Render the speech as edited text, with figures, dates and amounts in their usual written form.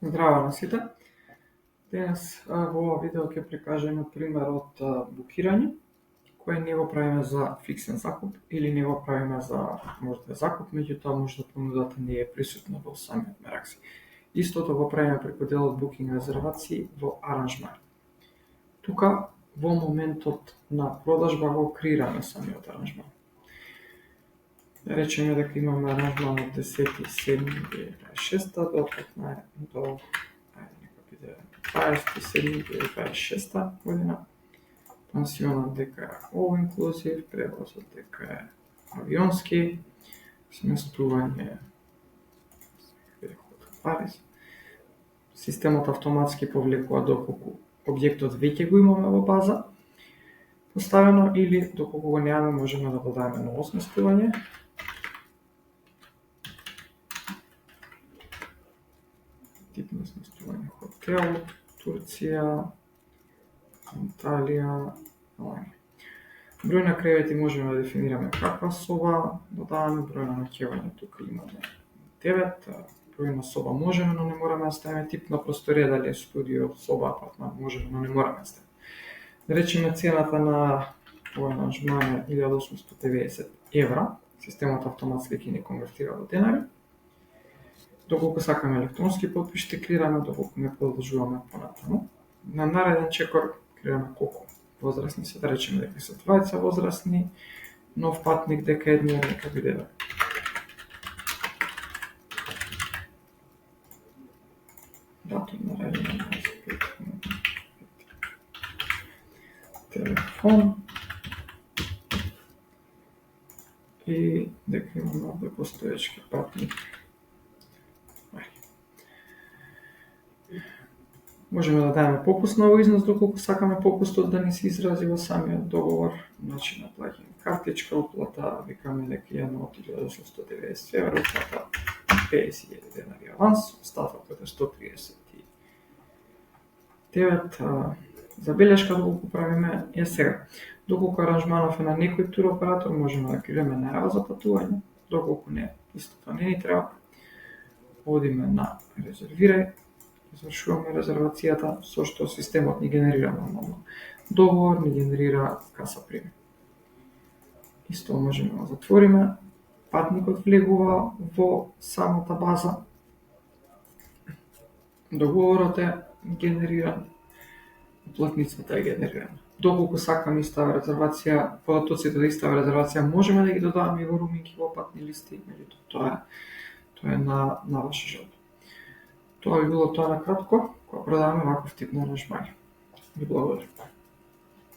Здраво на сите. Денес во ова видео ќе прикажеме пример од букирање, кој не го правиме за фиксен закуп или не го правиме за можда закуп, меѓутоа можда понудата не е присутна во самиот Меракси. Истото го правиме преку делот Booking резервации во аранжман. Тука во моментот на продажба го креираме самиот аранжман. Да речеме дека имаме аранжман од 10.7.2026 до 27.2026 година. Пансионот дека е all inclusive, превозот дека е авионски, сместување од Париз. Системот автоматски повлекува доколку објектот веќе го имаме во база поставено или доколку го немаме можеме да додадеме ново сместување. Тип на сместување хотел, Турција, Анталија, Аланија. Број на кревети можеме да дефинираме каква соба, додаваме број на ноќевање, тука имаме 9, број на соба можеме, но не мораме да ставиме тип на просторија, дали е студио, соба, апартман, можеме, но не мораме да ставиме. Да речеме цената на овој аранжман е 1890 евра, системот автоматски ќе ни конвертира во денари. Доколку сакаме електронски потпис ќе креираме, доколку не продолжуваме понатаму. На нареден чекор креираме колку возрастни се, да речеме дека се двајца возрастни, нов патник дека едниот нека биде датум на раѓање, телефон и дека имаме овде постоечки патник. Можеме да дадеме попуст на овој износ доколку сакаме попустот да ни се изрази во самиот договор, начин на плаќање, картичка уплата, викаме дека ја од 1890 евра, уплата 50.000 денари аванс, остатокот е 139. Забелешка доколку правиме е сега. Доколку аранжманов е на некој туроператор, можеме да креираме најава за патување, доколку не, истото не ни треба. Одиме на резервирај, извршуваме резервацијата, со што системот ни генерира нормално договор, ни генерира каса прими. Исто можеме да затвориме, патникот влегува во самата база, договорот е генериран, платницата е генерирана. Доколку сакаме истава резервација, податоците да истава резервација, можеме да ги додаваме и во руминг и во патни листи, меѓутоа тоа е на ваше желба. Тоа би било тоа на кратко, кога продаваме ваков тип на аранжмани. Ви благодарам.